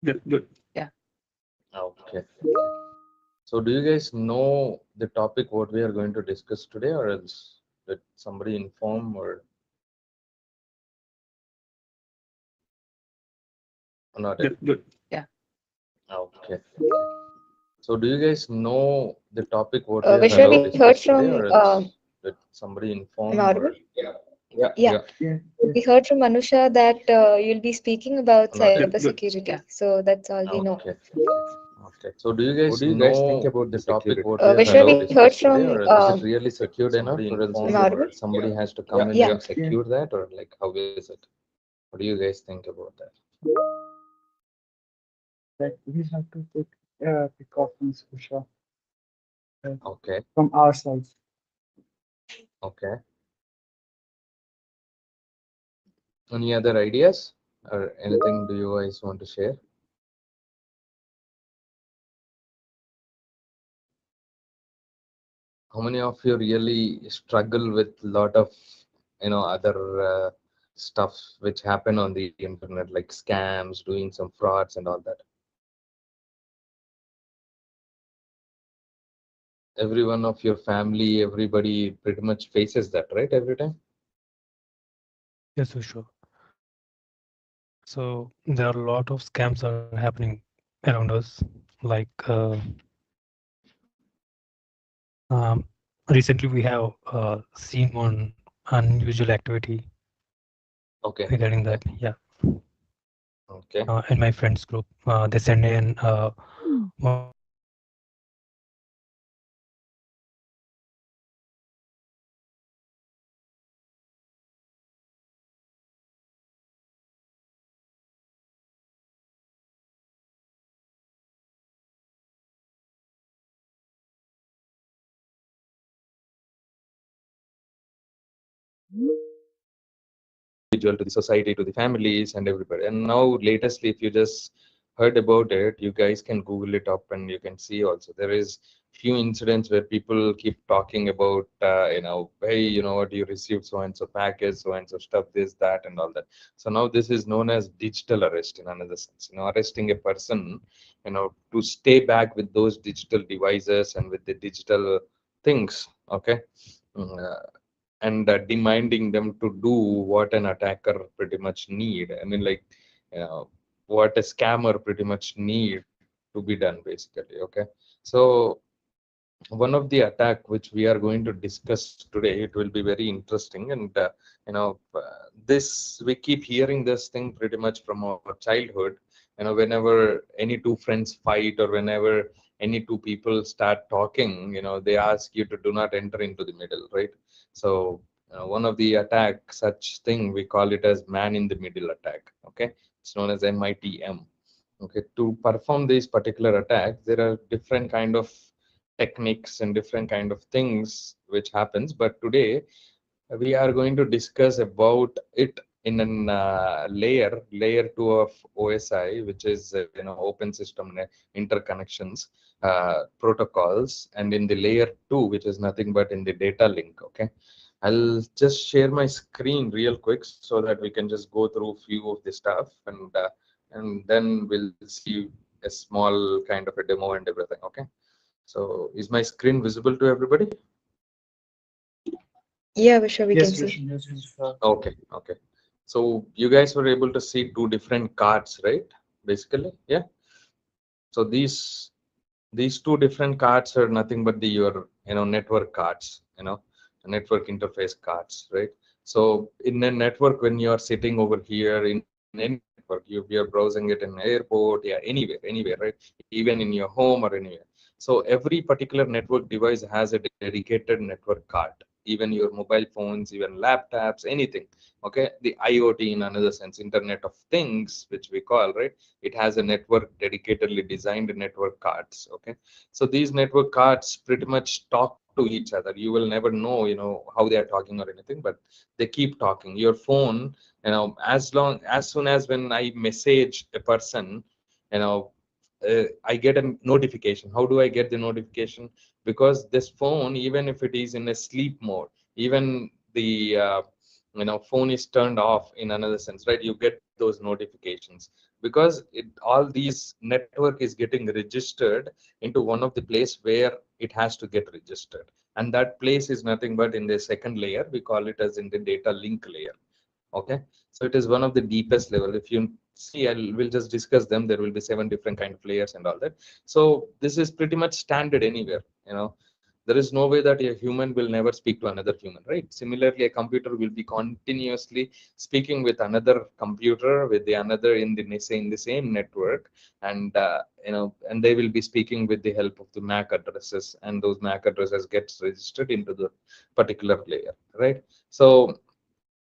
Good. Yeah. Okay. So do you guys know the topic what we are going to discuss today, or else did somebody inform or not? Good. Yeah. Okay. So do you guys know the topic what we are Vishwa, going we to heard discuss today, from, or else did somebody inform? am I audible? Yeah. Yeah. We heard from Anusha that you'll be speaking about Not yet. cybersecurity. So that's all we know. Okay. Okay. So do you guys What do you guys know think about the the topic security? what we are Vishwa, going to we discuss heard today, from, or is it really secured enough, or else Am I audible? somebody has to come in Yeah. and secure that, or like how is it? What do you guys think about that? Like we have to take precautions for sure Okay. from our side. Okay. Any other ideas or anything do you guys want to share? How many of you really struggle with a lot of other stuff which happen on the internet, like scams, doing some frauds and all that? Every one of your family, everybody pretty much faces that, right? Every time. Yes, for sure. So there are a lot of scams are happening around us. Like recently, we have seen one unusual activity Okay. regarding that. Yeah. Okay. In my friends group, they send in one Individual, to the society, to the families and everybody. And now latestly, if you just heard about it, you guys can Google it up and you can see also there is few incidents where people keep talking about, hey, you know what, you received so and so package, so and so stuff, this, that, and all that. So now this is known as digital arrest in another sense, arresting a person, to stay back with those digital devices and with the digital things. Okay. And demanding them to do what an attacker pretty much need. I mean, like, what a scammer pretty much need to be done, basically. Okay, so one of the attack which we are going to discuss today, it will be very interesting, and this we keep hearing this thing pretty much from our childhood. Whenever any two friends fight, or whenever any two people start talking, they ask you to do not enter into the middle, right? So one of the attack, such thing, we call it as man in the middle attack. Okay, it's known as MITM. Okay, to perform this particular attack, there are different kind of techniques and different kind of things which happens, but today we are going to discuss about it in an layer 2 of OSI, which is open system interconnections protocols, and in the layer 2, which is nothing but in the data link. Okay, I'll just share my screen real quick so that we can just go through few of the stuff, and then we'll see a small kind of a demo and everything. Okay, so is my screen visible to everybody? Yeah, Vishwa, we can Yes, see. yes. Okay, okay. So you guys were able to see two different cards, right? Basically, yeah. So these two different cards are nothing but the your network cards, network interface cards, right? So in a network, when you are sitting over here in any network, you are browsing it in airport, yeah, anywhere, right? Even in your home or anywhere. So every particular network device has a dedicated network card. Even your mobile phones, even laptops, anything. Okay, the IoT in another sense, Internet of Things, which we call, right? It has a network, dedicatedly designed network cards. Okay, so these network cards pretty much talk to each other. You will never know how they are talking or anything, but they keep talking. Your phone, as soon as when I message a person, I get a notification. How do I get the notification? Because this phone, even if it is in a sleep mode, even the phone is turned off in another sense, right? You get those notifications, because all these network is getting registered into one of the place where it has to get registered, and that place is nothing but in the second layer. We call it as in the data link layer. Okay, so it is one of the deepest level. If you see, will just discuss them. There will be 7 different kind of layers and all that. So this is pretty much standard anywhere. There is no way that a human will never speak to another human, right? Similarly, a computer will be continuously speaking with another computer, with the another in the same network, and and they will be speaking with the help of the MAC addresses, and those MAC addresses gets registered into the particular layer, right? So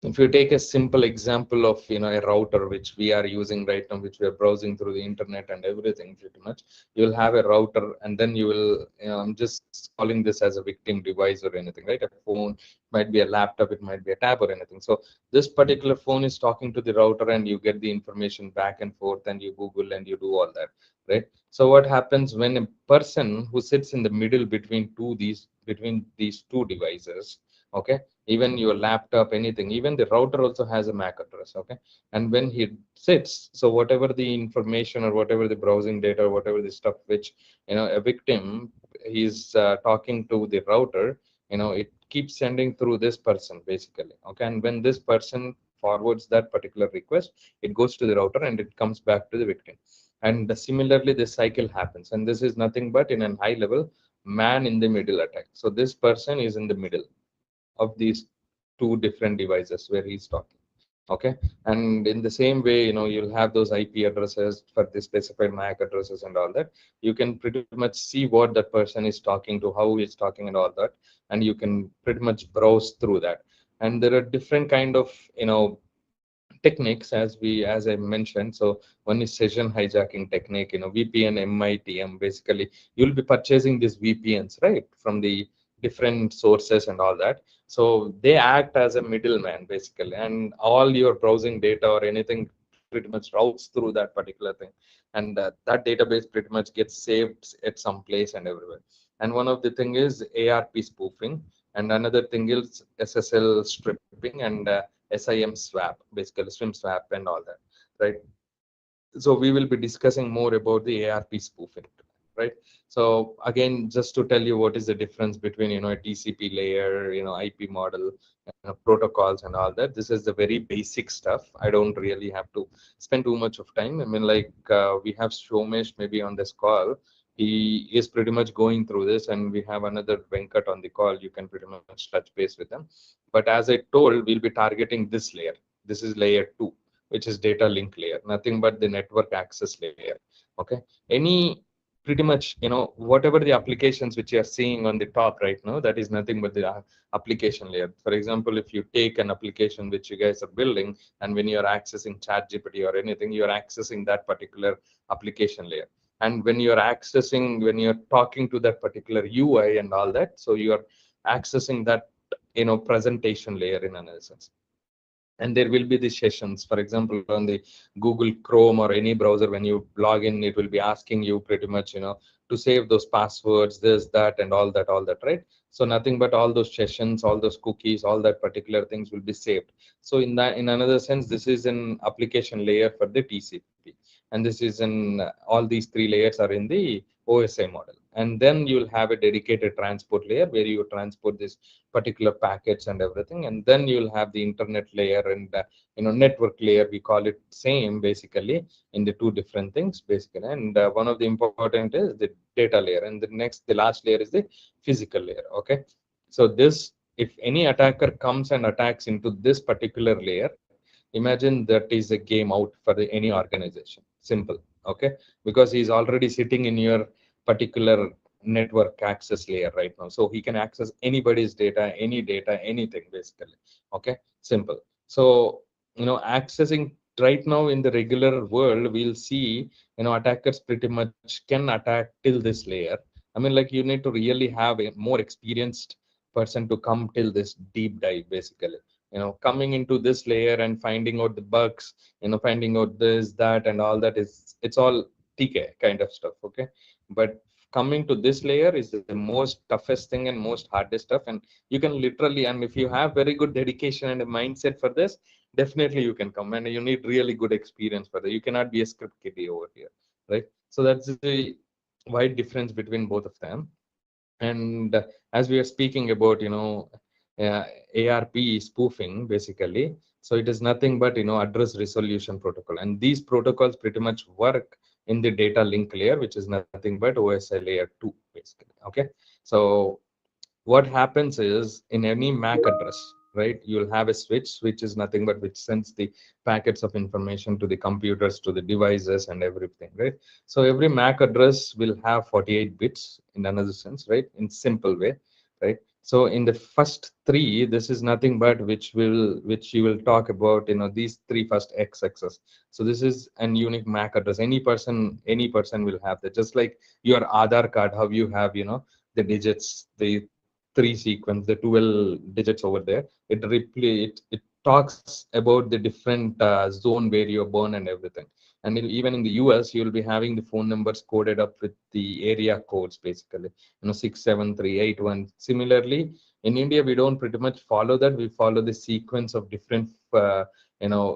if you take a simple example of a router which we are using right now, which we are browsing through the internet and everything, pretty much you will have a router, and then you will, I'm just calling this as a victim device or anything, right? A phone, might be a laptop, it might be a tab or anything. So this particular phone is talking to the router, and you get the information back and forth, and you Google and you do all that, right? So what happens when a person who sits in the middle between these two devices, okay, even your laptop, anything, even the router also has a MAC address, okay? And when he sits, so whatever the information or whatever the browsing data or whatever the stuff which a victim he's talking to the router, it keeps sending through this person basically, okay? And when this person forwards that particular request, it goes to the router and it comes back to the victim. And similarly this cycle happens, and this is nothing but in a high level man in the middle attack. So this person is in the middle of these two different devices where he's talking, okay? And in the same way, you'll have those IP addresses for the specified MAC addresses and all that. You can pretty much see what that person is talking to, how he's talking and all that, and you can pretty much browse through that. And there are different kind of techniques, as I mentioned. So one is session hijacking technique, VPN, MITM. Basically, you'll be purchasing these VPNs, right, from the different sources and all that. So they act as a middleman basically, and all your browsing data or anything pretty much routes through that particular thing, and that database pretty much gets saved at some place and everywhere. And one of the thing is ARP spoofing, and another thing is SSL stripping, and SIM swap, basically swim swap and all that, right? So we will be discussing more about the ARP spoofing, right? So again, just to tell you what is the difference between a TCP layer, IP model, protocols and all that. This is the very basic stuff. I don't really have to spend too much of time. I mean, like we have Shomesh maybe on this call. He is pretty much going through this, and we have another Venkat on the call. You can pretty much touch base with them. But as I told, we'll be targeting this layer. This is layer 2, which is data link layer, nothing but the network access layer, okay? Any pretty much, whatever the applications which you are seeing on the top right now, that is nothing but the application layer. For example, if you take an application which you guys are building, and when you are accessing ChatGPT or anything, you are accessing that particular application layer. And when when you're talking to that particular UI and all that, so you are accessing that presentation layer in another sense. And there will be the sessions. For example, on the Google Chrome or any browser, when you log in, it will be asking you pretty much to save those passwords, this, that, and all that, right? So nothing but all those sessions, all those cookies, all that particular things will be saved. So in another sense, this is an application layer for the TCP, and this is in all these 3 layers are in the OSI model. And then you'll have a dedicated transport layer where you transport this particular packets and everything. And then you'll have the internet layer and network layer. We call it same basically in the 2 different things basically. And one of the important is the data layer, and the last layer is the physical layer, okay? So this, if any attacker comes and attacks into this particular layer, imagine that is a game out for any organization. Simple, okay? Because he's already sitting in your particular network access layer right now, so he can access anybody's data, anything basically, okay? Simple. So accessing right now in the regular world, we'll see attackers pretty much can attack till this layer. I mean, like, you need to really have a more experienced person to come till this deep dive basically. Coming into this layer and finding out the bugs, finding out this, that, and all that, it's all TK kind of stuff, okay? But coming to this layer is the most toughest thing and most hardest stuff. And you can literally, and if you have very good dedication and a mindset for this, definitely you can come, and you need really good experience for that. You cannot be a script kiddie over here, right? So that's the wide difference between both of them. And as we are speaking about, uh, ARP spoofing, basically, so it is nothing but, address resolution protocol. And these protocols pretty much work in the data link layer, which is nothing but OSI layer 2, basically. Okay. So what happens is, in any MAC address, right, you'll have a switch, which is nothing but which sends the packets of information to the computers, to the devices and everything, right? So every MAC address will have 48 bits in another sense, right, in simple way, right? So in the first three, this is nothing but which you will talk about, these three first x's. So this is an unique MAC address. Any person will have that, just like your Aadhaar card, how you have, the digits, the three sequence, the 12 digits over there. It talks about the different zone where you're born and everything. And even in the US, you'll be having the phone numbers coded up with the area codes, basically, 67381. Similarly, in India, we don't pretty much follow that. We follow the sequence of different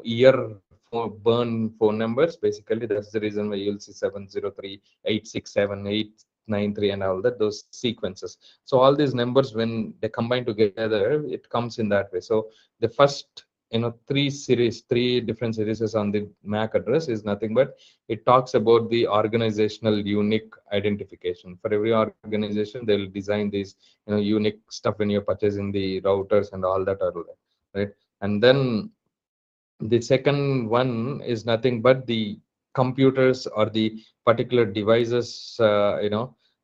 year for burn phone numbers. Basically, that's the reason why you'll see 703 867 893 and all that, those sequences. So all these numbers, when they combine together, it comes in that way. So the first, three different series on the MAC address is nothing but it talks about the organizational unique identification. For every organization, they'll design these, unique stuff when you're purchasing the routers and all that, right? And then the second one is nothing but the computers or the particular devices,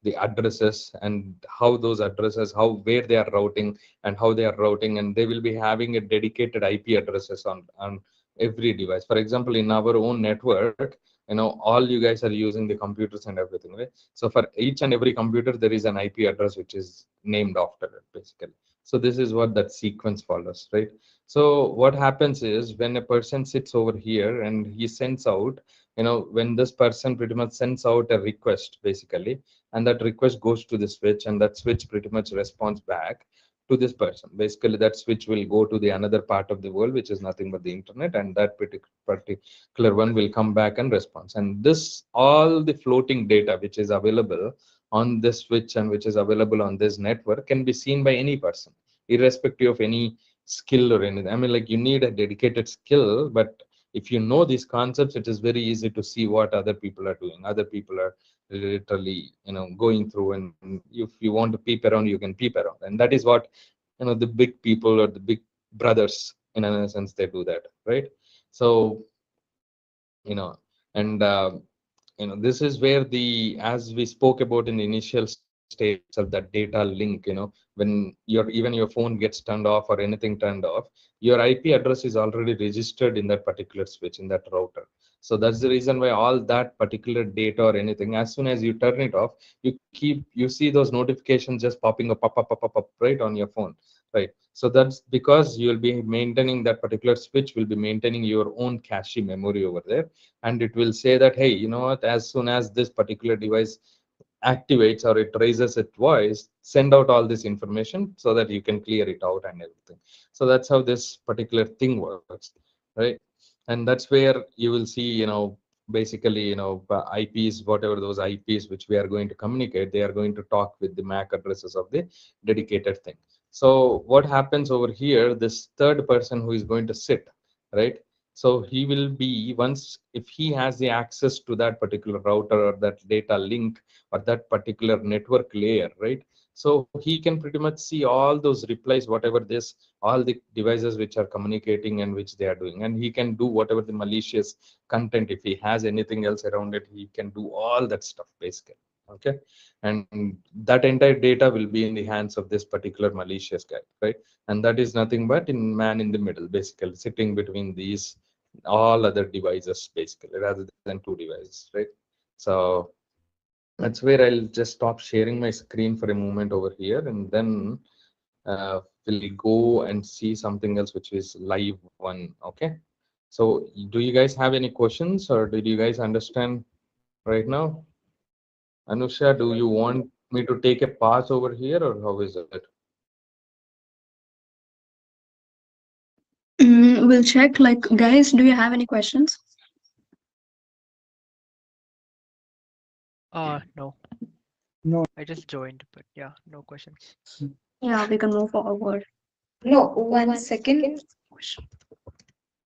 the addresses and how those addresses, how where they are routing and how they are routing, and they will be having a dedicated IP addresses on every device. For example, in our own network, all you guys are using the computers and everything, right? So for each and every computer, there is an IP address which is named after it, basically. So this is what that sequence follows, right? So what happens is, when a person sits over here and he sends out, when this person pretty much sends out a request, basically, and that request goes to the switch, and that switch pretty much responds back to this person. Basically, that switch will go to the another part of the world, which is nothing but the internet, and that particular one will come back and respond. And this, all the floating data which is available on this switch and which is available on this network, can be seen by any person, irrespective of any skill or anything. I mean, like, you need a dedicated skill, but if you know these concepts, it is very easy to see what other people are doing. Other people are literally, going through, and if you want to peep around, you can peep around. And that is what, the big people or the big brothers, in a sense, they do that, right? So, you know, and this is where, as we spoke about in the initial stage itself, that data link, when even your phone gets turned off or anything turned off, your IP address is already registered in that particular switch, in that router. So that's the reason why all that particular data or anything, as soon as you turn it off, you see those notifications just popping up right on your phone, right? So that's because you'll be maintaining, that particular switch will be maintaining your own cache memory over there, and it will say that, hey, you know what, as soon as this particular device activates or it raises its voice, send out all this information so that you can clear it out and everything. So that's how this particular thing works, right? And that's where you will see, basically, IPs, whatever those IPs which we are going to communicate, they are going to talk with the MAC addresses of the dedicated thing. So what happens over here, this third person who is going to sit, right? So he will be, once if he has the access to that particular router or that data link or that particular network layer, right? So he can pretty much see all those replies, whatever this, all the devices which are communicating and which they are doing, and he can do whatever the malicious content, if he has anything else around it, he can do all that stuff, basically. Okay. And that entire data will be in the hands of this particular malicious guy, right? And that is nothing but in man in the middle, basically, sitting between these all other devices, basically, rather than two devices, right? So that's where I'll just stop sharing my screen for a moment over here, and then we'll go and see something else, which is live one. Okay. So do you guys have any questions, or did you guys understand right now? Anusha, do you want me to take a pause over here, or how is it? We'll check. Like, guys, do you have any questions? No, No. I just joined, but yeah, no questions. Yeah, we can move forward. No, 1 second.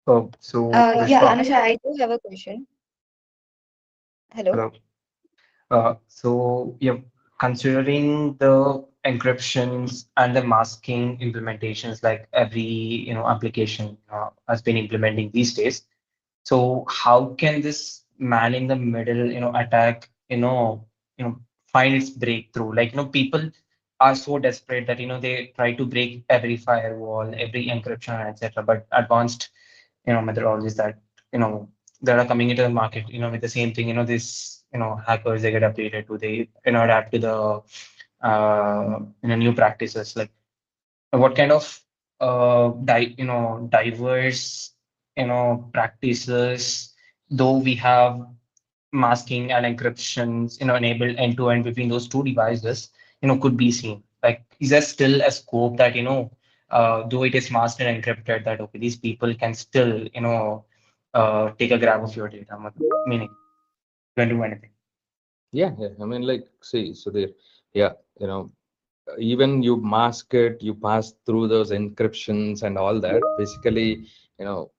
Oh, so Yeah, Vishwa, Anusha, I do have a question. Hello. hello. So yeah, considering the encryptions and the masking implementations, like every application has been implementing these days. So how can this man in the middle, attack, find its breakthrough? Like, people are so desperate that they try to break every firewall, every encryption, etc. But advanced, methodologies that that are coming into the market, with the same thing, this, hackers, they get updated to, they adapt to the new practices. Like, what kind of diverse practices, though we have masking and encryptions enabled end to end between those two devices, could be seen. Like, is there still a scope that though it is masked and encrypted, that okay, these people can still take a grab of your data, meaning you can do anything. Yeah. I mean, like, see, so there, yeah, you know, even you mask it, you pass through those encryptions and all that. Basically, you know,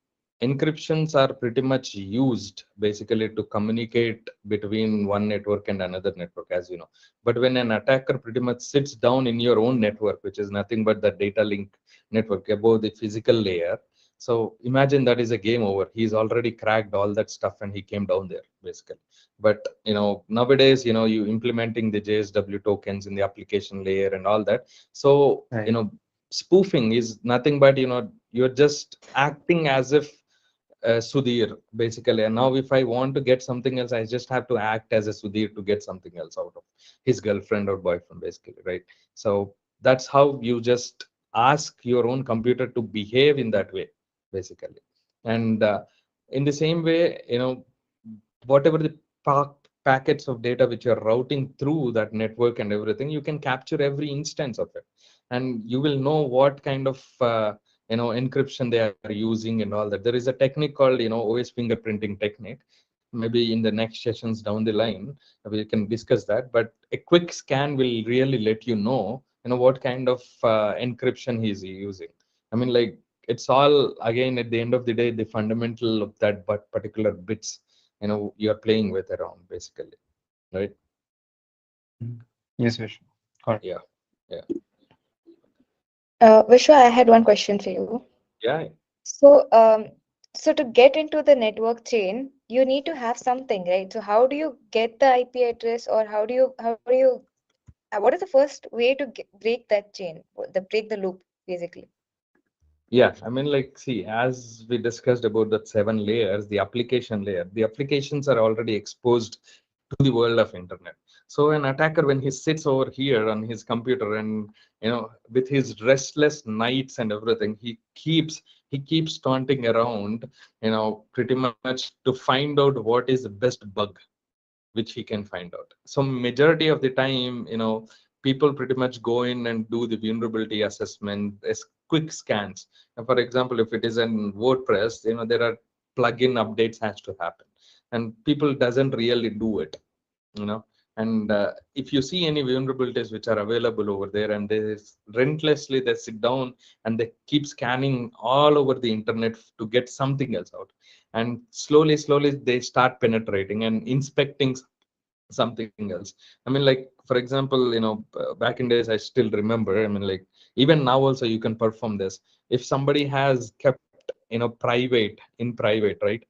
encryptions are pretty much used basically to communicate between one network and another network, as you know. But when an attacker pretty much sits down in your own network, which is nothing but the data link network above the physical layer, so imagine that is a game over. He's already cracked all that stuff and he came down there basically. But nowadays, you implementing the JSW tokens in the application layer and all that. So Right. spoofing is nothing but you're just acting as if Sudhir basically. And now if I want to get something else, I just have to act as a Sudhir to get something else out of his girlfriend or boyfriend basically, right? So that's how you just ask your own computer to behave in that way basically. And in the same way, whatever the packets of data which you're routing through that network and everything, you can capture every instance of it, and you will know what kind of encryption they are using and all that. There is a technique called OS fingerprinting technique. Maybe in the next sessions down the line we can discuss that, but a quick scan will really let you know what kind of encryption he's using. I mean, like, it's all again at the end of the day the fundamental of that but particular bits you're playing with around basically, right? Yes, Vishwa. Correct. Yeah. Yeah. Vishwa, I had one question for you. Yeah. So, so to get into the network chain, you need to have something, right? So how do you get the IP address, or how do you what is the first way to break that chain, break the loop, basically? Yeah, I mean, like, see, as we discussed about that 7 layers, the application layer, the applications are already exposed to the world of internet. So an attacker, when he sits over here on his computer and with his restless nights and everything, he keeps taunting around, pretty much to find out what is the best bug which he can find out. So majority of the time, people pretty much go in and do the vulnerability assessment as quick scans. And for example, if it is in WordPress, there are plugin updates has to happen, and people doesn't really do it, you know. And if you see any vulnerabilities which are available over there, and relentlessly they sit down and they keep scanning all over the internet to get something else out, and slowly they start penetrating and inspecting something else. I mean, like, for example, back in days, I still remember, I mean, like, even now also you can perform this. If somebody has kept private, right,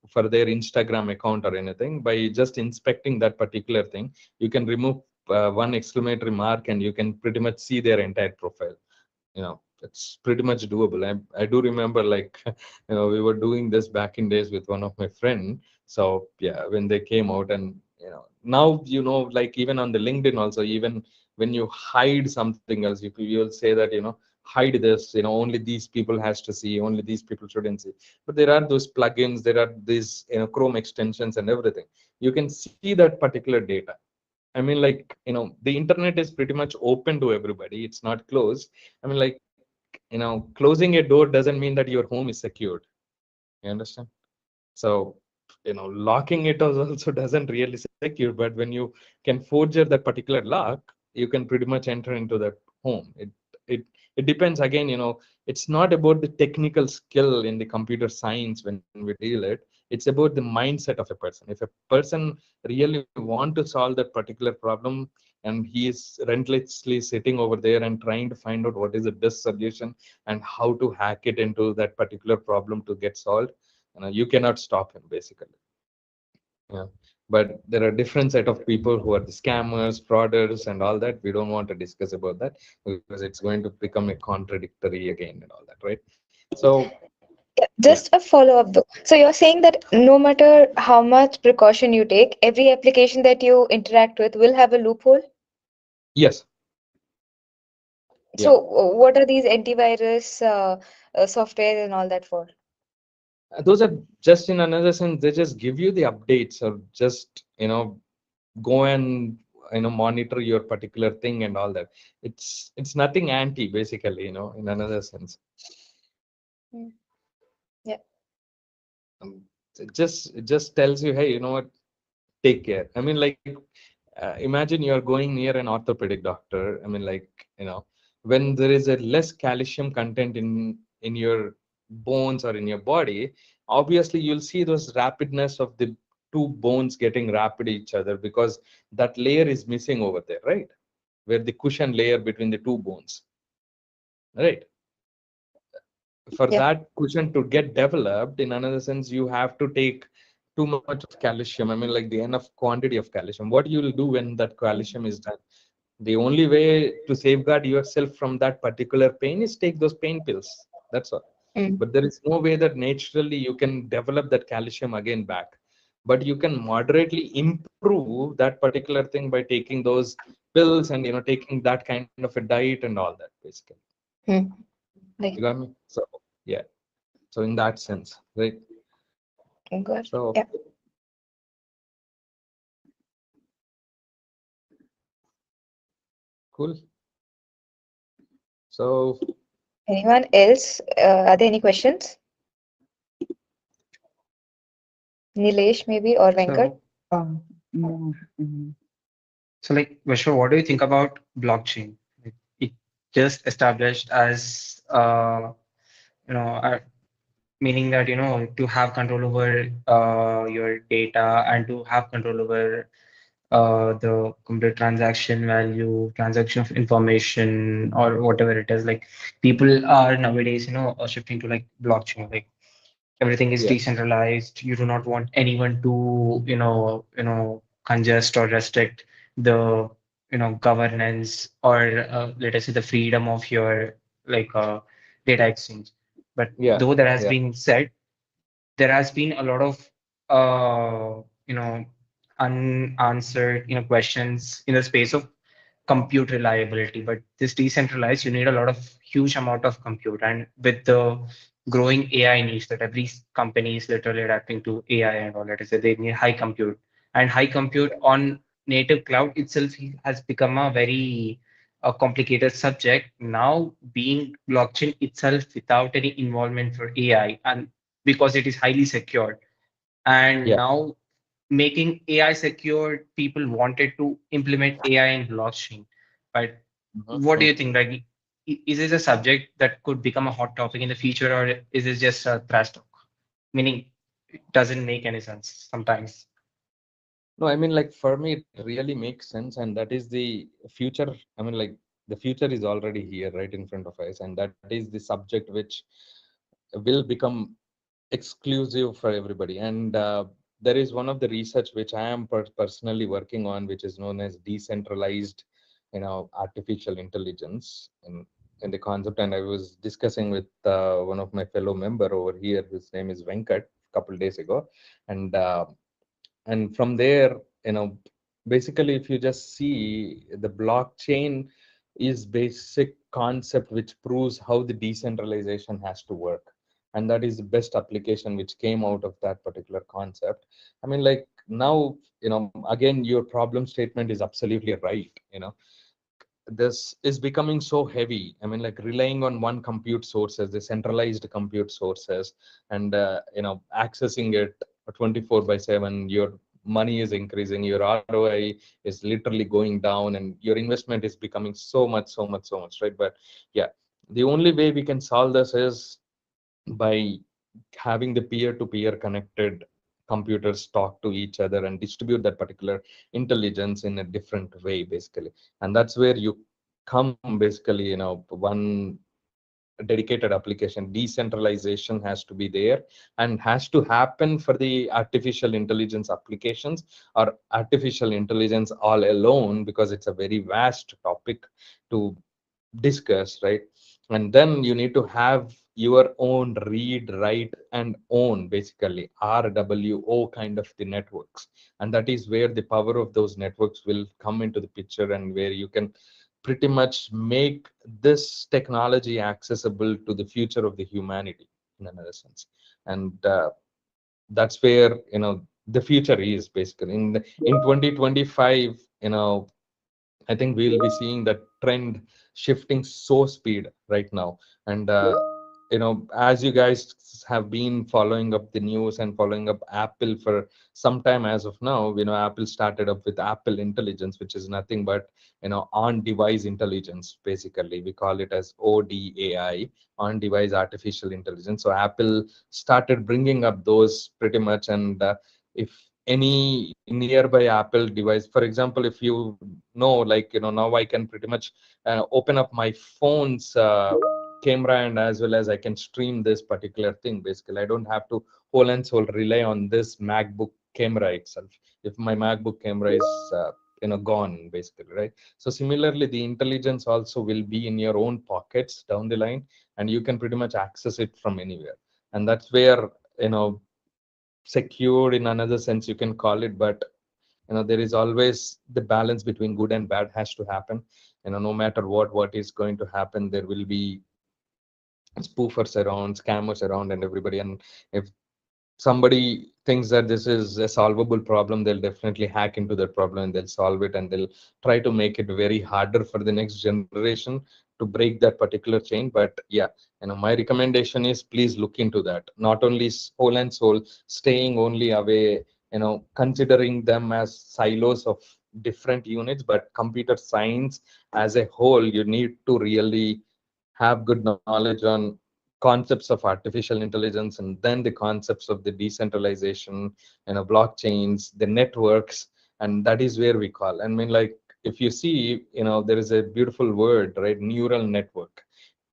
for their Instagram account or anything, by just inspecting that particular thing, you can remove one exclamatory mark and you can pretty much see their entire profile. It's pretty much doable. I do remember, like, we were doing this back in days with one of my friend. So yeah, when they came out, and now, like, even on the LinkedIn also, even when you hide something else, you'll say that, hide this, only these people has to see, only these people shouldn't see. But there are those plugins, there are these Chrome extensions and everything. You can see that particular data. I mean, like, the internet is pretty much open to everybody. It's not closed. I mean, like, closing a door doesn't mean that your home is secured. You understand? So, locking it also doesn't really secure, but when you can forge that particular lock, you can pretty much enter into that home. It it depends again, it's not about the technical skill in the computer science when we deal it. It's about the mindset of a person. If a person really want to solve that particular problem and he is relentlessly sitting over there and trying to find out what is the best solution and how to hack it into that particular problem to get solved, you cannot stop him basically. Yeah. But there are different set of people who are the scammers, frauders, and all that. We don't want to discuss about that because it's going to become a contradictory again and all that, right? So Yeah, yeah, just a follow-up though. So you're saying that no matter how much precaution you take, every application that you interact with will have a loophole? yes, yeah. So what are these antivirus software and all that for? Those are just in another sense, they just give you the updates or just go and monitor your particular thing and all that. It's nothing anti basically, in another sense. Hmm. Yeah. It just tells you, hey, you know what, take care. I mean, like, imagine you're going near an orthopedic doctor. I mean, like, when there is a less calcium content in your bones or in your body, obviously you'll see those rapidness of the two bones getting rapid each other because that layer is missing over there, right? Where the cushion layer between the two bones, right? For Yeah. that cushion to get developed, in another sense, you have to take too much of calcium. I mean, like the enough quantity of calcium. What you will do when that calcium is done? The only way to safeguard yourself from that particular pain is take those pain pills. That's all. Mm. But there is no way that naturally you can develop that calcium again back. But you can moderately improve that particular thing by taking those pills and taking that kind of a diet and all that basically. Hmm. You Right. got me? So yeah. So in that sense, right? Good. So Yeah. cool. So Anyone else? Are there any questions? Nilesh maybe or Venkat? So, No, so like, Vishwa, what do you think about blockchain? Like, it just established as, meaning that, to have control over your data and to have control over the complete transaction value, transaction of information, or whatever it is. Like, people are nowadays, shifting to like blockchain. Like, everything is yeah, decentralized. You do not want anyone to congest or restrict the governance or let us say the freedom of your like data exchange. But yeah, though that has yeah, been said, there has been a lot of uh, you know unanswered questions in the space of compute reliability. But this decentralized, you need a lot of huge amount of compute, and with the growing AI needs that every company is literally adapting to AI and all that is that they need high compute, and high compute on native cloud itself has become a very complicated subject now, being blockchain itself without any involvement for AI, and because it is highly secured. And yeah. now making AI secure, people wanted to implement AI in blockchain. But what do Mhm. you think? Like, is this a subject that could become a hot topic in the future, or is it just a trash talk? Meaning, it doesn't make any sense sometimes. No, I mean, like for me, it really makes sense, and that is the future. I mean, like the future is already here, right in front of us, and that is the subject which will become exclusive for everybody. And there is one of the research which I am personally working on, which is known as decentralized, artificial intelligence, in the concept. And I was discussing with one of my fellow member over here, whose name is Venkat, a couple days ago, and from there, basically, if you just see the blockchain is basic concept which proves how the decentralization has to work, and that is the best application which came out of that particular concept. I mean, like now, again, your problem statement is absolutely right. this is becoming so heavy. I mean, like relying on one compute sources, the centralized compute sources, and accessing it 24 by 7. Your money is increasing, your ROI is literally going down, and your investment is becoming so much, so much, so much, right? But yeah, the only way we can solve this is by having the peer-to-peer connected computers talk to each other and distribute that particular intelligence in a different way, basically. And that's where you come, basically, one dedicated application. Decentralization has to be there and has to happen for the artificial intelligence applications, or artificial intelligence all alone, because it's a very vast topic to discuss, right? And then you need to have your own read, write, and own, basically RWO kind of the networks. And that is where the power of those networks will come into the picture, and where you can pretty much make this technology accessible to the future of the humanity in another sense. And that's where the future is, basically in 2025. I think we'll be seeing that trend shifting so speed right now. And as you guys have been following up the news and following up Apple for some time as of now, Apple started up with Apple Intelligence, which is nothing but on-device intelligence. Basically, we call it as ODAI, on-device artificial intelligence. So Apple started bringing up those pretty much. And if any nearby Apple device, for example, if you like now I can pretty much open up my phone's camera, and as well as I can stream this particular thing. Basically, I don't have to whole and soul rely on this MacBook camera itself if my MacBook camera is gone, basically, right? So similarly, the intelligence also will be in your own pockets down the line, and you can pretty much access it from anywhere. And that's where secured, in another sense you can call it. But there is always the balance between good and bad has to happen. No matter what is going to happen, there will be spoofers around, scammers around, and everybody. And if somebody thinks that this is a solvable problem, they'll definitely hack into that problem and they'll solve it, and they'll try to make it very harder for the next generation to break that particular chain. But yeah, my recommendation is, please look into that. Not only whole and soul staying only away, considering them as silos of different units, but computer science as a whole, you need to really have good knowledge on concepts of artificial intelligence, and then the concepts of the decentralization, blockchains, the networks. And that is where we call, I mean, like, if you see, there is a beautiful word, right? Neural network.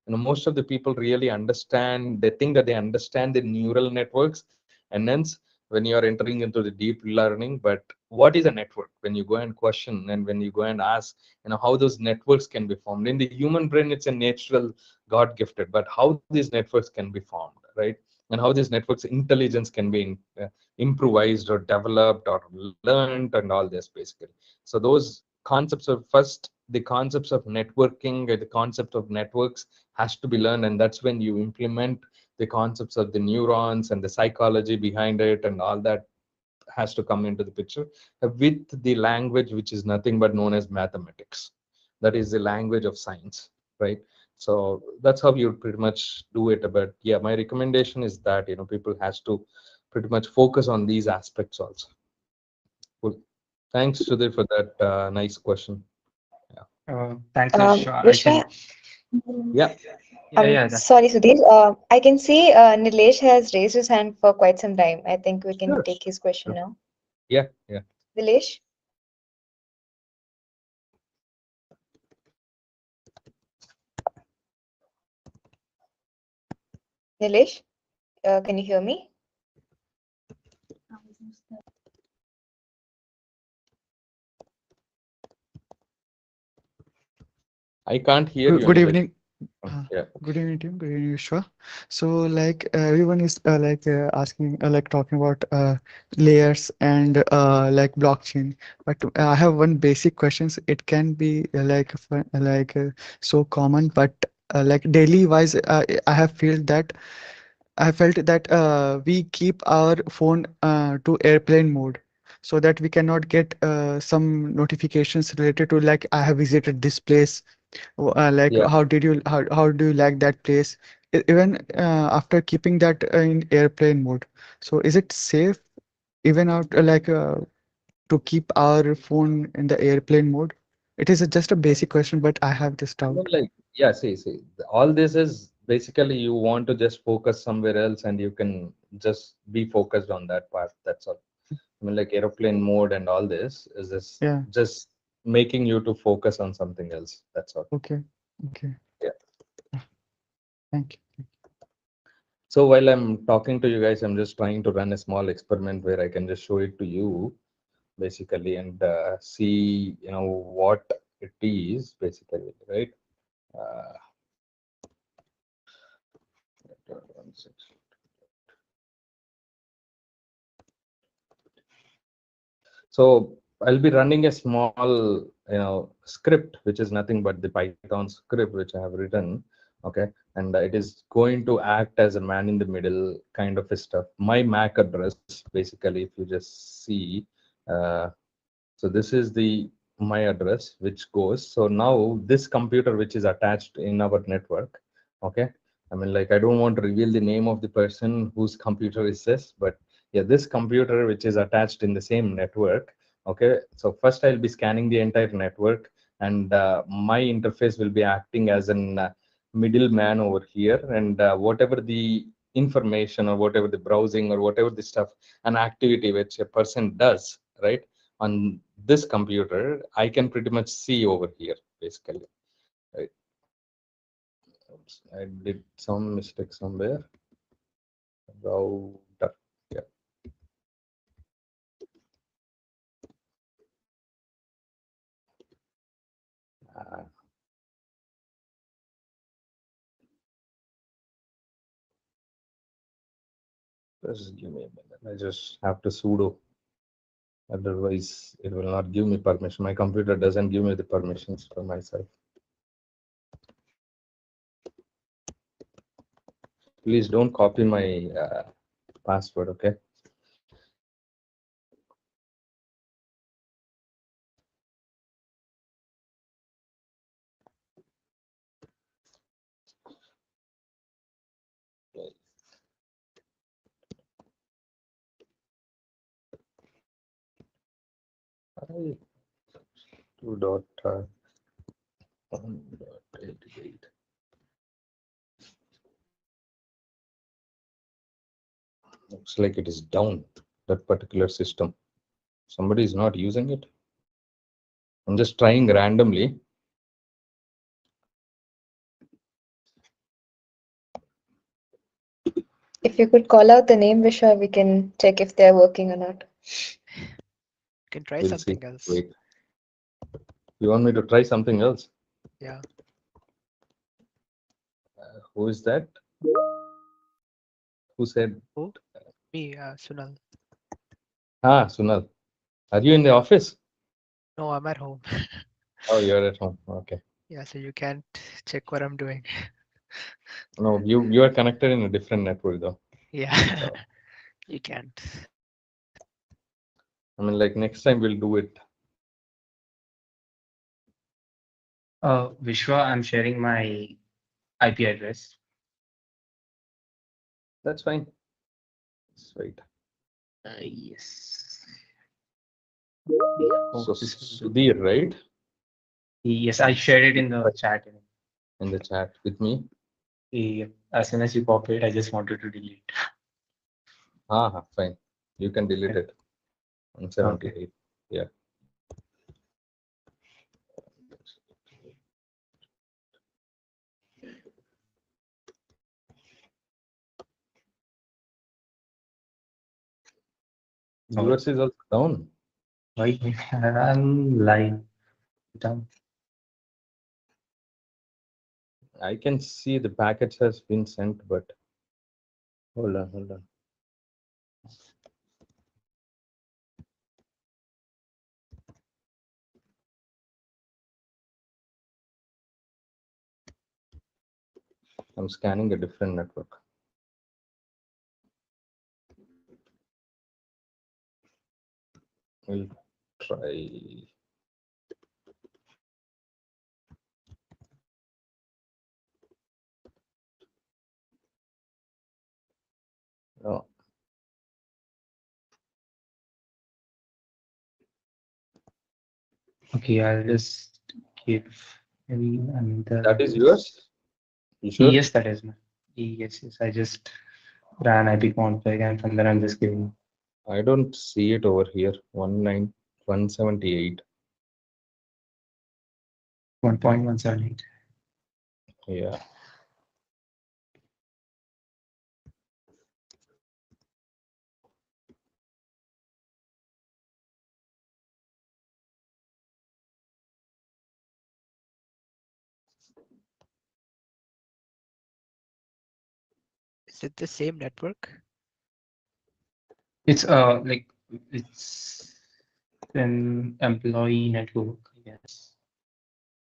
Most of the people really understand, they think that they understand the neural networks, and hence when you are entering into the deep learning. But what is a network? When you go and question, and when you go and ask, how those networks can be formed in the human brain, it's a natural, god gifted. But how these networks can be formed, right? And how these networks intelligence can be improvised or developed or learned, and all this, basically. So those concepts of, first, the concepts of networking, the concept of networks has to be learned. And that's when you implement the concepts of the neurons and the psychology behind it, and all that has to come into the picture with the language, which is nothing but known as mathematics. That is the language of science, right? So that's how you pretty much do it. But yeah, my recommendation is that people has to pretty much focus on these aspects also. Cool. Thanks, Sudhir, for that nice question. Thanks, Vishwa. I Vishwa, can, Yeah. yeah, that's sorry, Sudhir. I can see Nilesh has raised his hand for quite some time. I think we can Sure. take his question Sure. now. Yeah. Nilesh? Nilesh, can you hear me? I can't hear you, Good Nilesh. evening. Yeah. Good evening, team. Good evening, Vishwa. So, like everyone is asking, talking about layers and like blockchain. But I have one basic questions. It can be so common, but like daily wise, I felt that we keep our phone to airplane mode. so that we cannot get some notifications related to like I have visited this place. Like Yeah. how do you like that place? Even after keeping that in airplane mode. So is it safe even out to keep our phone in the airplane mode? It is just a basic question, but I have this I mean, doubt. like, yeah, see, all this is basically you want to just focus somewhere else and you can just be focused on that part. That's all. I mean, like aeroplane mode and all this is Yeah. just making you to focus on something else. That's all. Okay. Okay. Yeah. Thank you. So while I'm talking to you guys, I'm just trying to run a small experiment where I can just show it to you basically and see, what it is basically, right? Uh, one sec. So I'll be running a small, script, which is nothing but the Python script which I have written. Okay, and it is going to act as a man in the middle kind of a stuff. My MAC address, basically, if you just see, uh, so this is the my address which goes. So now this computer which is attached in our network. Okay, I mean, like I don't want to reveal the name of the person whose computer is this, but yeah, this computer which is attached in the same network. Okay, so first I'll be scanning the entire network, and my interface will be acting as an middleman over here, and whatever the information or whatever the browsing or whatever the stuff, an activity which a person does, right, on this computer, I can pretty much see over here, basically. Right. Oops, I did some mistake somewhere. Router. Yeah. Uh, just give me a minute. I just have to sudo. Otherwise, it will not give me permission. My computer doesn't give me the permissions for myself. Please don't copy my password, okay? I 2.1.88. Looks like it is down, that particular system. Somebody is not using it. I'm just trying randomly. If you could call out the name, Vishwa, we can check if they're working or not. You can try We'll see. something else. Wait. You want me to try something else? Yeah. Who is that? Who said? Who? Me, Sunal. Ah, Sunal. Are you in the office? No, I'm at home. Oh, you're at home. Okay. Yeah, so you can't check what I'm doing. No, you are connected in a different network though. Yeah, So, you can't. I mean, like next time we'll do it. Vishwa, I'm sharing my IP address. That's fine. Just wait. Yes. So Hope this will do. Sudhir, right? Yes, I shared it in the chat. In the chat with me. As soon as you copy it, I just wanted to delete. Fine. You can delete it. 178. Yeah. Yours is also down. Right, I'm lying. Down. I can see the package has been sent, but hold on. I'm scanning a different network. We'll try. No, Okay, I'll just give maybe another. that is yours. You sure? Yes, that is my. Yes, yes. I just ran IP config and from there I'm just giving I don't see it over here. 178. 1.178. Yeah. Is it the same network? It's like it's an employee network, I guess.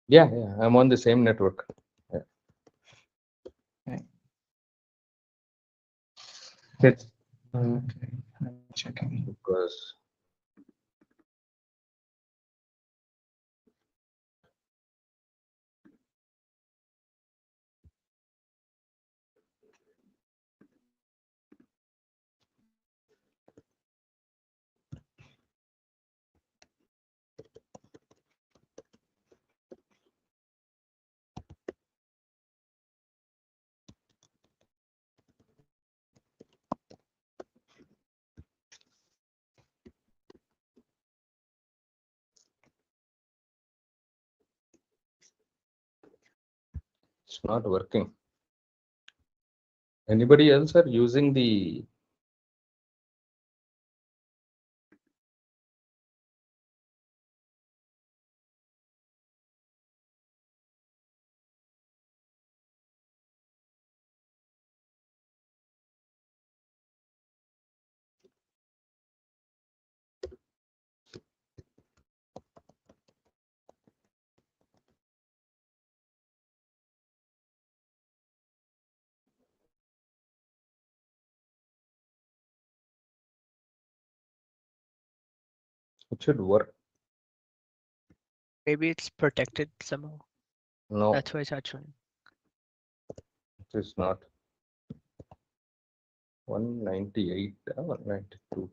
Yeah, yeah. I'm on the same network. Yeah. That's okay. I'm checking. Because it's not working. Anybody else are using the it should work. Maybe it's protected somehow. No, That's why it's not showing. it is not. 198, 192,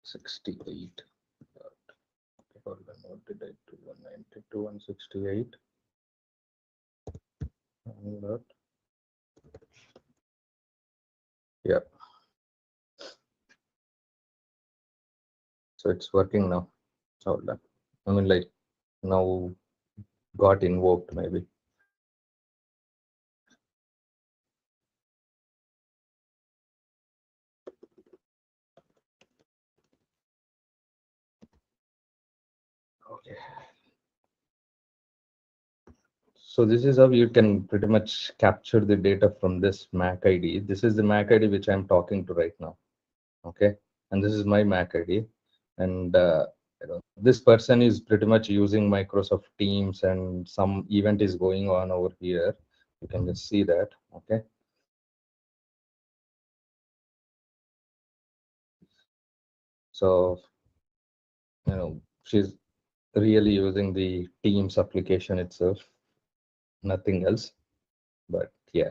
68. Hold on, what did I do? 192, 168. And that. Yeah. So it's working now. Hold on. I mean, like now got invoked maybe. Okay. So this is how you can pretty much capture the data from this MAC ID. This is the MAC ID which I'm talking to right now. Okay. And this is my MAC ID. And this person is pretty much using Microsoft Teams and some event is going on over here. You can just see that. Okay. So, she's really using the Teams application itself, nothing else. But yeah.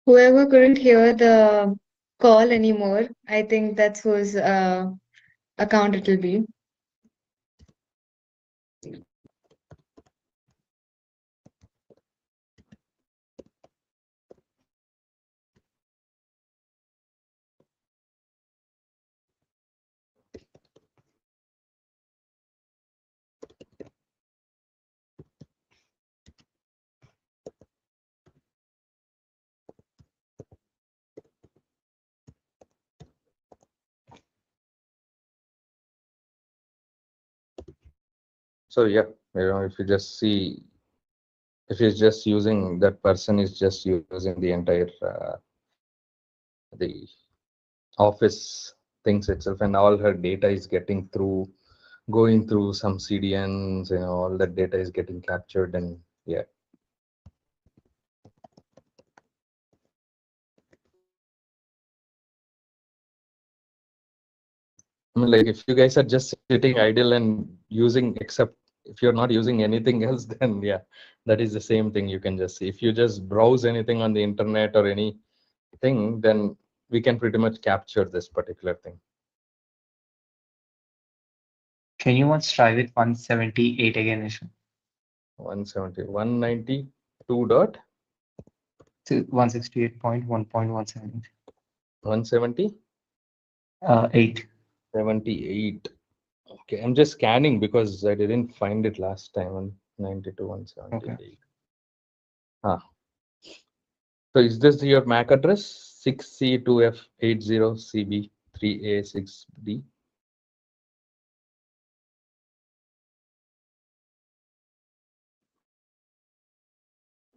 Whoever couldn't hear the call anymore, I think that's whose account it will be. So yeah, if you just see, if he's just using, that person is just using the entire the office things itself, and all her data is getting through, going through some CDNs, all that data is getting captured, and yeah. I mean, like if you guys are just sitting idle and using, except if you're not using anything else, then yeah, that is the same thing. You can just see. If you just browse anything on the internet or anything, then we can pretty much capture this particular thing. Can you once try with 178 again, Ishwan? 170, 192 dot To 168.1.178. 170, 8. 78. Okay, I'm just scanning because I didn't find it last time. 192, 178. Ah, so is this your MAC address? 6C2F80CB3A6D.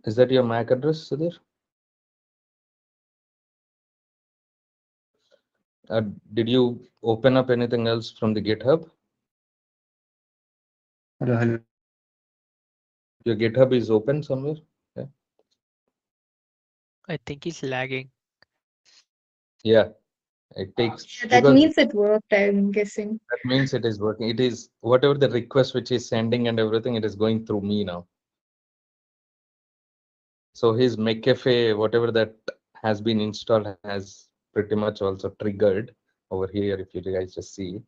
Is that your MAC address, Sudhir? Did you open up anything else from the GitHub? Hello, hello. Your GitHub is open somewhere? Yeah. I think he's lagging. Yeah, it takes Yeah, that because means it worked, I'm guessing. that means it is working. It is whatever the request which is sending and everything, it is going through me now. So his McAfee, whatever that has been installed, has pretty much also triggered over here. If you guys just see,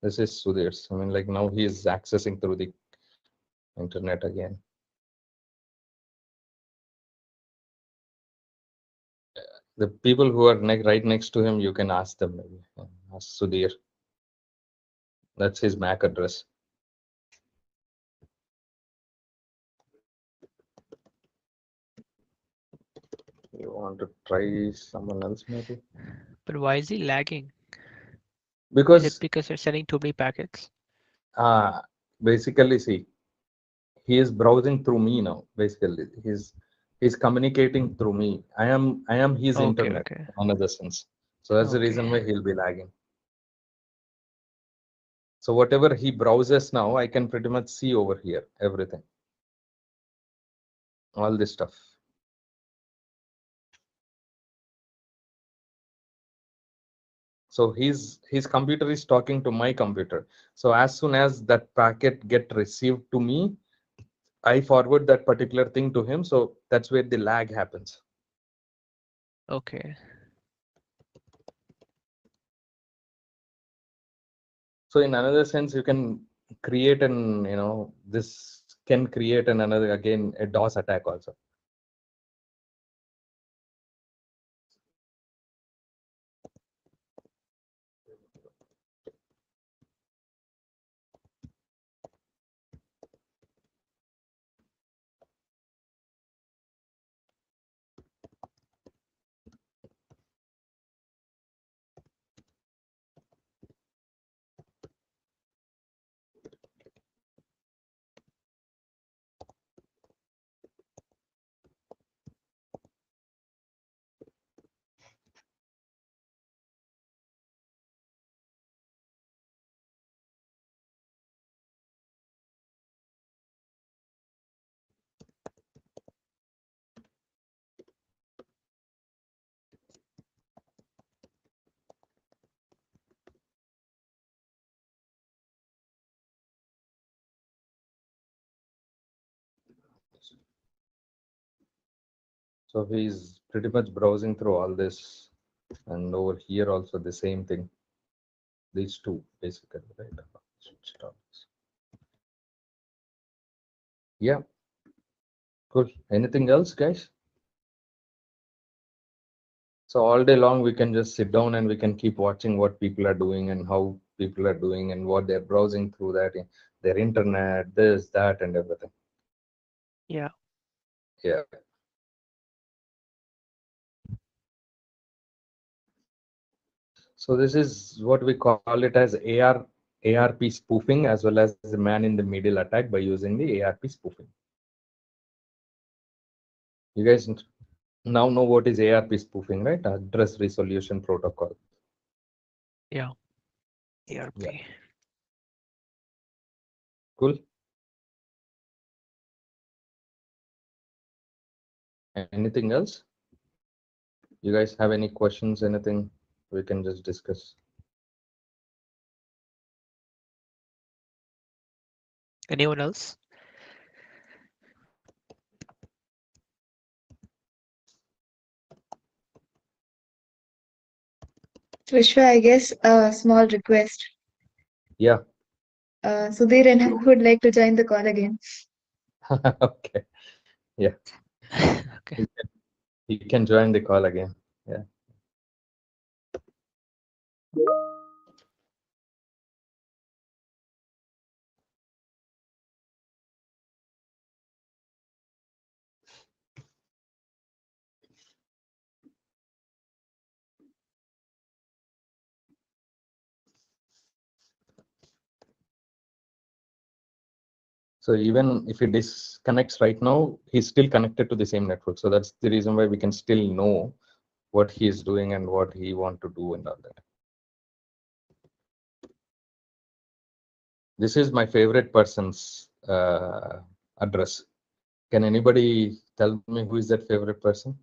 this is Sudhir's. I mean, like now he is accessing through the internet again. The people who are right next to him, you can ask them. Maybe ask Sudhir. That's his MAC address. You want to try someone else maybe? But why is he lagging? Is it Because because you're sending too many packets? basically, see, he is browsing through me now. Basically, he's communicating through me. I am his Okay, internet okay. in another sense. So that's the reason why Okay. he'll be lagging. So whatever he browses now, I can pretty much see over here everything, all this stuff. So his computer is talking to my computer. So as soon as that packet get received to me, I forward that particular thing to him. So that's where the lag happens. Okay. So in another sense, you can create an, this can create another, again, a DOS attack also. So he's pretty much browsing through all this, and over here also the same thing. These two basically, right? Switch it off. Yeah, cool. Anything else, guys? So all day long we can just sit down and we can keep watching what people are doing and how people are doing and what they're browsing through that, their internet, this, that, and everything. Yeah. Yeah. So this is what we call it as ARP spoofing, as well as the man in the middle attack by using the ARP spoofing. You guys now know what is ARP spoofing, right? Address resolution protocol. Yeah. ARP. Yeah. Cool. Anything else? You guys have any questions, anything? We can just discuss. Anyone else? Vishwa, I guess a small request. Yeah. Sudhir and I would like to join the call again. Okay. Yeah. Okay. You can join the call again. Yeah. So even if he disconnects right now, he's still connected to the same network. So that's the reason why we can still know what he is doing and what he want to do and all that. This is my favorite person's address. Can anybody tell me who is that favorite person?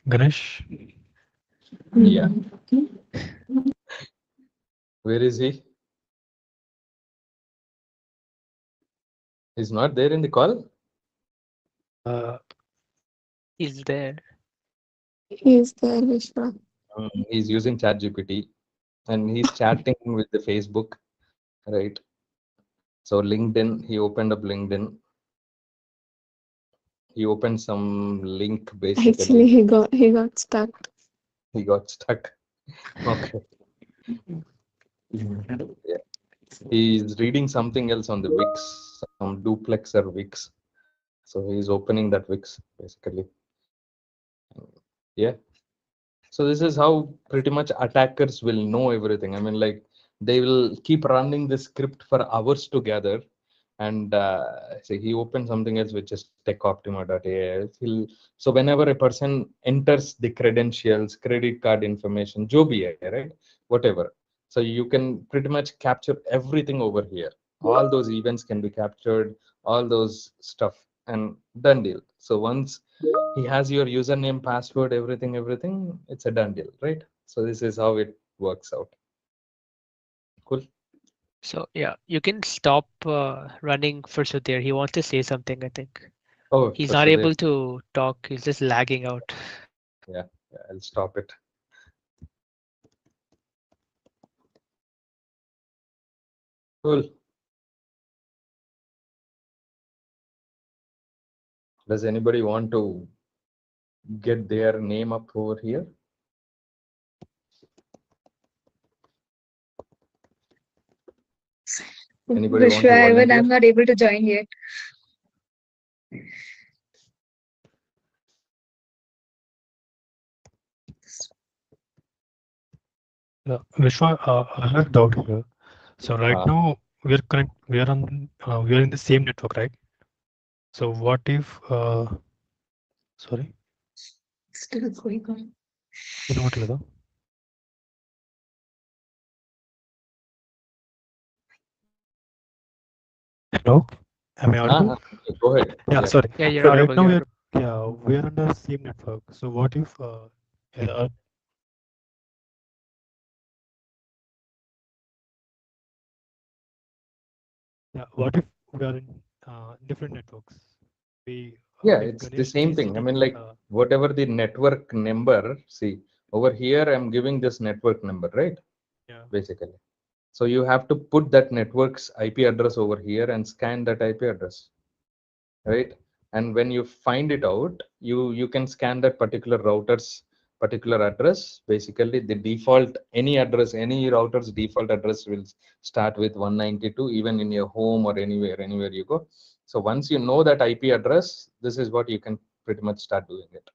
Ganesh. Yeah. Where is he? He's not there in the call? He's there. He's there, Vishwa. He's using ChatGPT and he's chatting with the Facebook, right? So LinkedIn, he opened up LinkedIn. He opened some link Actually, basically. he got stuck. He got stuck. Okay. Yeah. He's reading something else on the Wix, some duplexer Wix. So he's opening that Wix basically. Yeah. So this is how pretty much attackers will know everything. I mean, like they will keep running this script for hours together. And say he opened something else, which is techoptima.ai. So whenever a person enters the credentials, credit card information, jo bhi hai, right? Whatever. So you can pretty much capture everything over here. All those events can be captured, all those stuff, and done deal. So once he has your username, password, everything, it's a done deal, right? So this is how it works out. Cool. So yeah, you can stop running for Sudhir. He wants to say something, I think. Oh, He's for not Sudhir. able to talk. He's just lagging out. Yeah, I'll stop it. Cool. Does anybody want to get their name up over here? Anybody want to Vishwa, even volunteer? I'm not able to join yet. Vishwa, I have a doubt here. So right now we are connect. We are on. We are in the same network, right? So what if? Sorry, Still going on. ಇನ್ನೊಂದು Hello, am I audible? Go ahead. Yeah, sorry. Yeah, you're So right audible. now You're we are on the same network. So what if? Yeah, what if we are in different networks? We Yeah, like it's the Ganesh same is thing. I sitting. mean, like whatever the network number, see over here, I'm giving this network number, right? Yeah. Basically. So you have to put that network's IP address over here and scan that IP address, right? And when you find it out, you can scan that particular router's particular address. Basically, the default any address, any router's default address will start with 192, even in your home or anywhere you go. So once you know that IP address, this is what you can pretty much start doing it.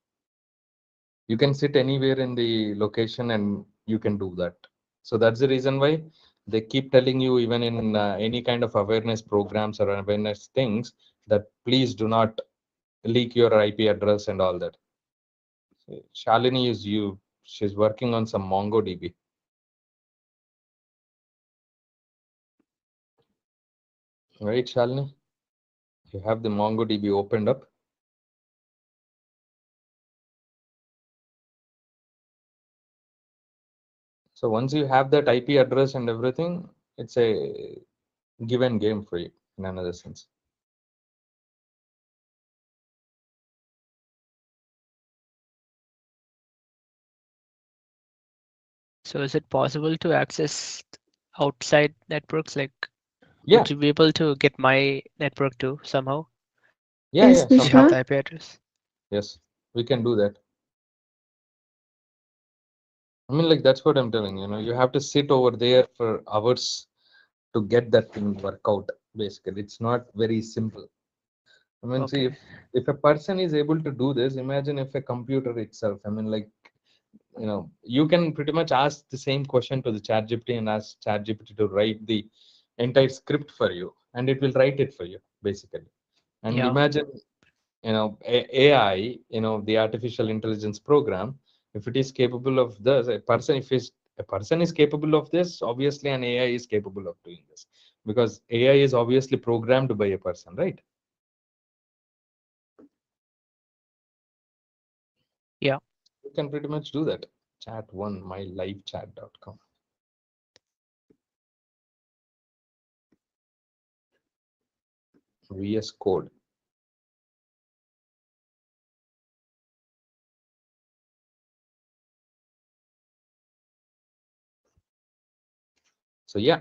You can sit anywhere in the location and you can do that. So that's the reason why they keep telling you, even in any kind of awareness programs or awareness things, that please do not leak your IP address and all that. Shalini is she's working on some MongoDB. Right, Shalini? You have the MongoDB opened up. So once you have that IP address and everything, it's a given game for you in another sense. So is it possible to access outside networks? Like, Yeah, would you be able to get my network too somehow? yeah, Yes, yeah. If you have Somehow, Vishwa. the IP address. yes, we can do that. I mean, like that's what I'm telling you. You have to sit over there for hours to get that thing work out. Basically, it's not very simple. I mean, see, Okay. if a person is able to do this, imagine if a computer itself. I mean, like you can pretty much ask the same question to the ChatGPT and ask ChatGPT to write the entire script for you, and it will write it for you, basically. And Yeah. imagine, AI, the artificial intelligence program, if it is capable of this, a person is capable of this, obviously an AI is capable of doing this, because AI is obviously programmed by a person, right? Yeah. You can pretty much do that. Chat one, mylivechat.com. VS Code. So yeah,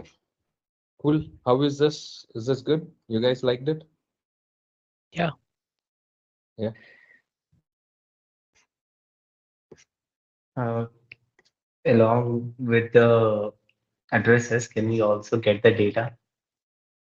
cool. How is this? Is this good? You guys liked it? Yeah. Yeah. Uh, Along with the addresses, can we also get the data?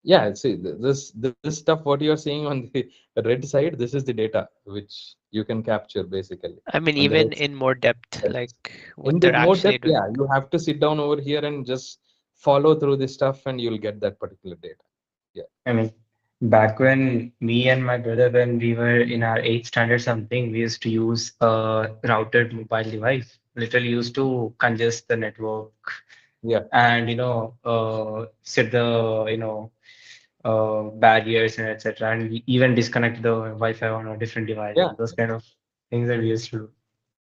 Yeah. See, this stuff what you're seeing on the red side, this is the data which you can capture basically. I mean, And the even red in more depth, side, like in what the they're more actually depth, doing. yeah, you have to sit down over here and just follow through this stuff, and you'll get that particular data. Yeah. I mean, back when me and my brother, when we were in our eighth standard something, we used to use a routed mobile device. Literally used to congest the network Yeah. and set the barriers and etc. And we even disconnect the Wi-Fi on a different device Yeah. and those kind of things that we used to do.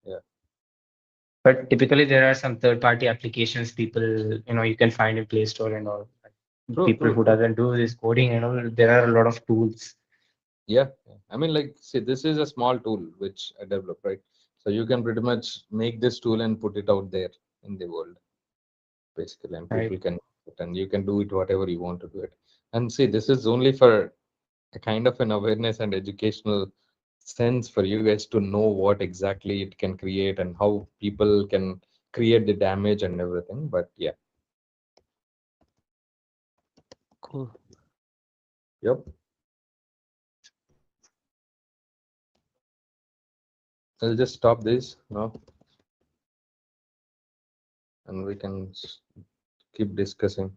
Yeah. But typically there are some third-party applications people you can find in Play Store and all. True. People True. who True. doesn't do this coding and all, there are a lot of tools. Yeah. I mean, like, see, this is a small tool which I developed, right? So you can pretty much make this tool and put it out there in the world, basically, and Right. people can, and you can do it whatever you want to do it. And see, this is only for a kind of an awareness and educational sense for you guys to know what exactly it can create and how people can create the damage and everything. But yeah, Cool. yep. I'll just stop this now, and we can keep discussing.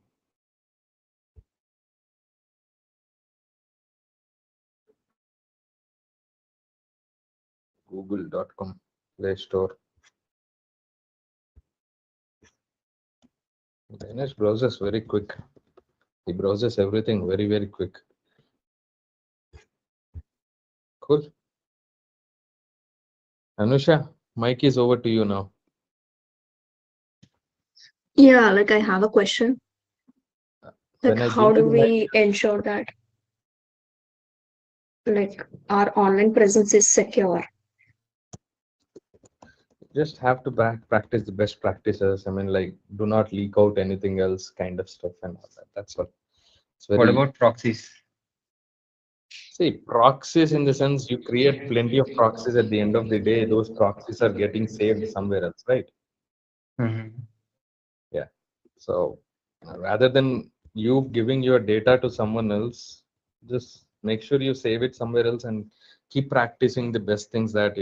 Google.com Play Store. Dinesh browses very quick. He browses everything very, very quick. Cool. Anusha, mic is over to you now. Yeah, like I have a question. Like, When I how give you do the mic, we ensure that like our online presence is secure? just have to practice the best practices. I mean, like, do not leak out anything else, kind of stuff, and all that. That's all. It's What very, about proxies? see, proxies in the sense you create plenty of proxies. At the end of the day, those proxies are getting saved somewhere else, right? Mhm. Yeah. So rather than you giving your data to someone else, just make sure you save it somewhere else and keep practicing the best things that,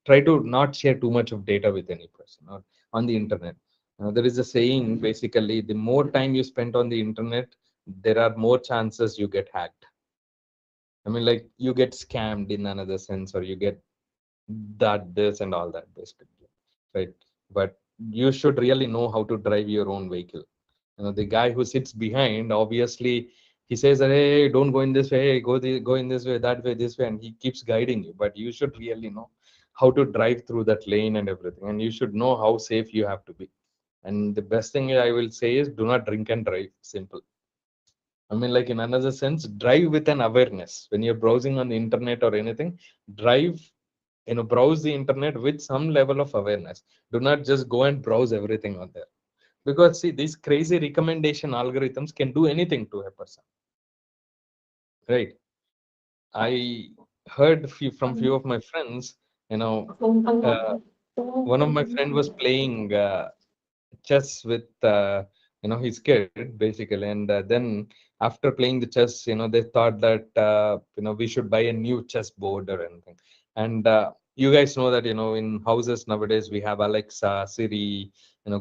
try to not share too much of data with any person or on the internet. There is a saying, basically, the more time you spend on the internet, there are more chances you get hacked. I mean, like, you get scammed in another sense, or you get that, this, and all that, basically, right? But you should really know how to drive your own vehicle. The guy who sits behind, obviously, he says that, hey, don't go in this way, hey, go in this way, that way, this way, and he keeps guiding you. But you should really know how to drive through that lane and everything, and you should know how safe you have to be. And the best thing I will say is do not drink and drive. Simple. I mean, like in another sense, drive with an awareness. When you're browsing on the internet or anything, drive, browse the internet with some level of awareness. Do not just go and browse everything on there. Because see, these crazy recommendation algorithms can do anything to a person. Right. I heard from few of my friends, one of my friend was playing chess with his kid basically, and then after playing the chess, they thought that we should buy a new chess board or anything. And you guys know that in houses nowadays we have Alexa, Siri,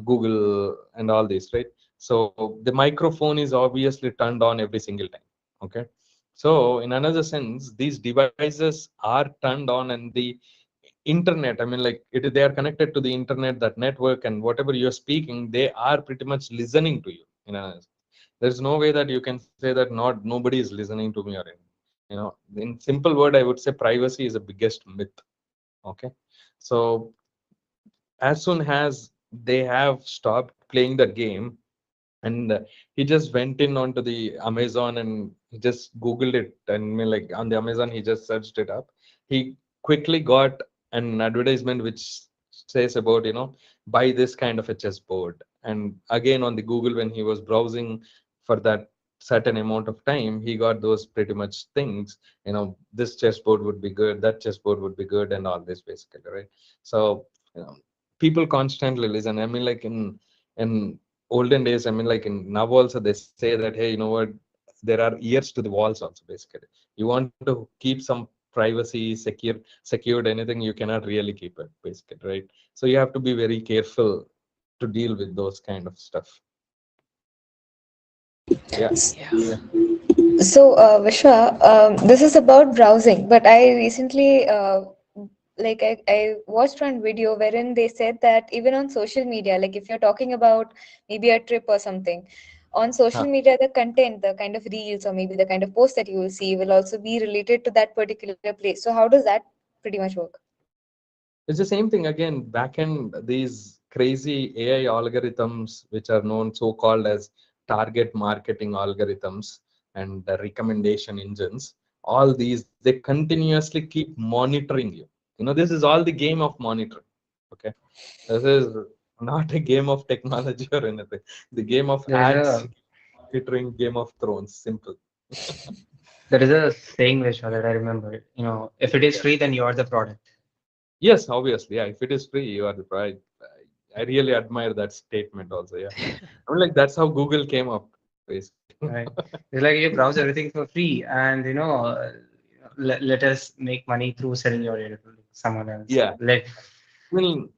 Google, and all this, right? So the microphone is obviously turned on every single time. Okay, so in another sense, these devices are turned on, and the internet, I mean, like they are connected to the internet, that network, and whatever you're speaking, they are pretty much listening to you. There's no way that you can say that not nobody is listening to me or anything. In simple word, I would say privacy is the biggest myth. Okay, so as soon as they have stopped playing the game, and he just went in onto the Amazon and he just Googled it, and I mean, like on the Amazon he just searched it up. He quickly got an advertisement which says about buy this kind of a chessboard. And again on the Google, when he was browsing for that certain amount of time, he got those pretty much things. This chessboard would be good, that chessboard would be good, and all this basically, right? So you know, people constantly listen. I mean, like in olden days, I mean, like in now also they say that, hey, you know what, there are ears to the walls also basically. You want to keep some privacy secured anything, you cannot really keep it basically, right? So you have to be very careful to deal with those kind of stuff. Yeah. Yeah. So, Vishwa, this is about browsing, but I recently, I watched one video wherein they said that even on social media, like if you're talking about maybe a trip or something, on social Huh. media, the content, the kind of reels or maybe the kind of post that you will see will also be related to that particular place. So, how does that pretty much work? It's the same thing again. Back end, these crazy AI algorithms, which are known so-called as target marketing algorithms and the recommendation engines, all these they continuously keep monitoring you. This is all the game of monitoring. Okay, this is not a game of technology or anything. The game of There is ads, a monitoring, Game of Thrones. Simple. there is a saying, Vishwa, that I remember. If it is Yeah. free, then you are the product. Yes, obviously. Yeah, if it is free, you are the right. I really admire that statement also. Yeah. I mean, like that's how Google came up, basically. Right? It's like you browse everything for free, and let us make money through selling your data to someone else. Yeah. I mean,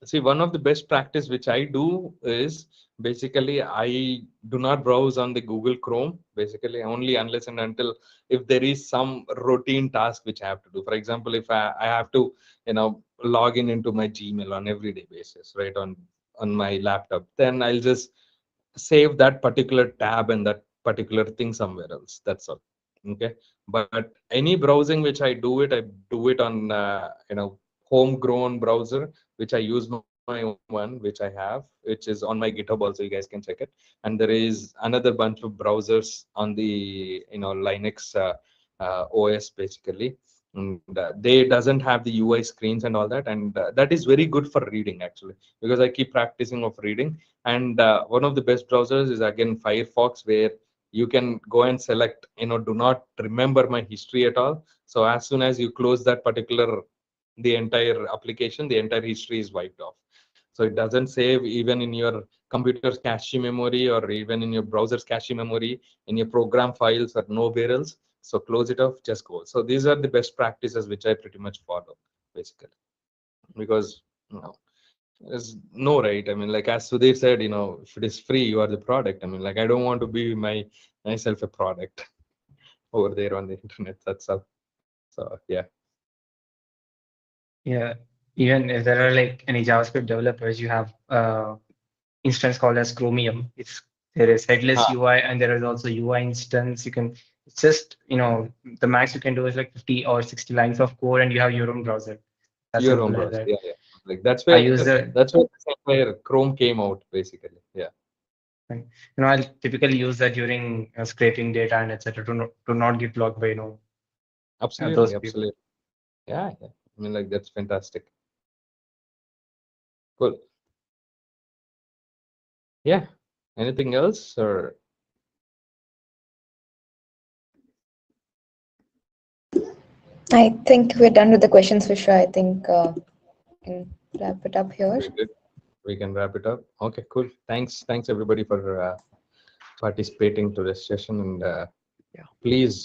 see, one of the best practice which I do is basically I do not browse on the Google Chrome, basically only unless and until if there is some routine task which I have to do. For example, if I have to, log in into my Gmail on everyday basis, right, on my laptop, then I'll just save that particular tab and that particular thing somewhere else. That's all. Okay. But any browsing which I do it on homegrown browser, which I use my own one, which I have, which is on my GitHub also. You guys can check it. And there is another bunch of browsers on the Linux OS basically. And they doesn't have the UI screens and all that, and that is very good for reading actually, because I keep practicing of reading. And one of the best browsers is again Firefox, where you can go and select, do not remember my history at all. So as soon as you close that particular, the entire application, the entire history is wiped off. So it doesn't save even in your computer's cache memory or even in your browser's cache memory, in your program files or nowhere else. So close it off, just go. So these are the best practices which I pretty much follow basically, because there's no right. I mean, like as Sudhir said, if it is free, you are the product. I mean, like I don't want to be myself a product over there on the internet. That's all. So yeah. Yeah, even if there are like any JavaScript developers, you have instance called as Chromium. There is headless Ah, UI and there is also UI instance. It's just the max you can do is like 50 or 60 lines of code and you have your own browser. As Your own simple as browser. that. Yeah, yeah. Like that's I where use the, that's where this entire Chrome came out basically. Yeah. I'll typically use that during scraping data and etc. to not get blocked by Absolutely, those people. absolutely. Yeah, yeah. I mean, like that's fantastic. Cool. Yeah. Anything else or? I think we're done with the questions, Vishwa. I think we can wrap it up here. Very good. We can wrap it up. Okay, cool. Thanks everybody for participating to this session, and Yeah. please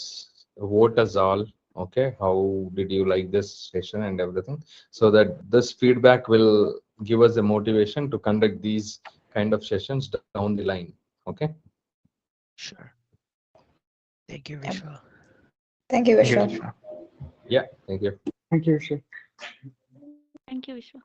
vote us all. Okay, how did you like this session and everything? So that this feedback will give us the motivation to conduct these kind of sessions down the line. Okay. Sure. Thank you, Yep. Vishwa. Thank you, Thank you, Vishwa. Vishwa. Yeah. Thank you. Thank you, Vishwa. Thank you, Vishwa.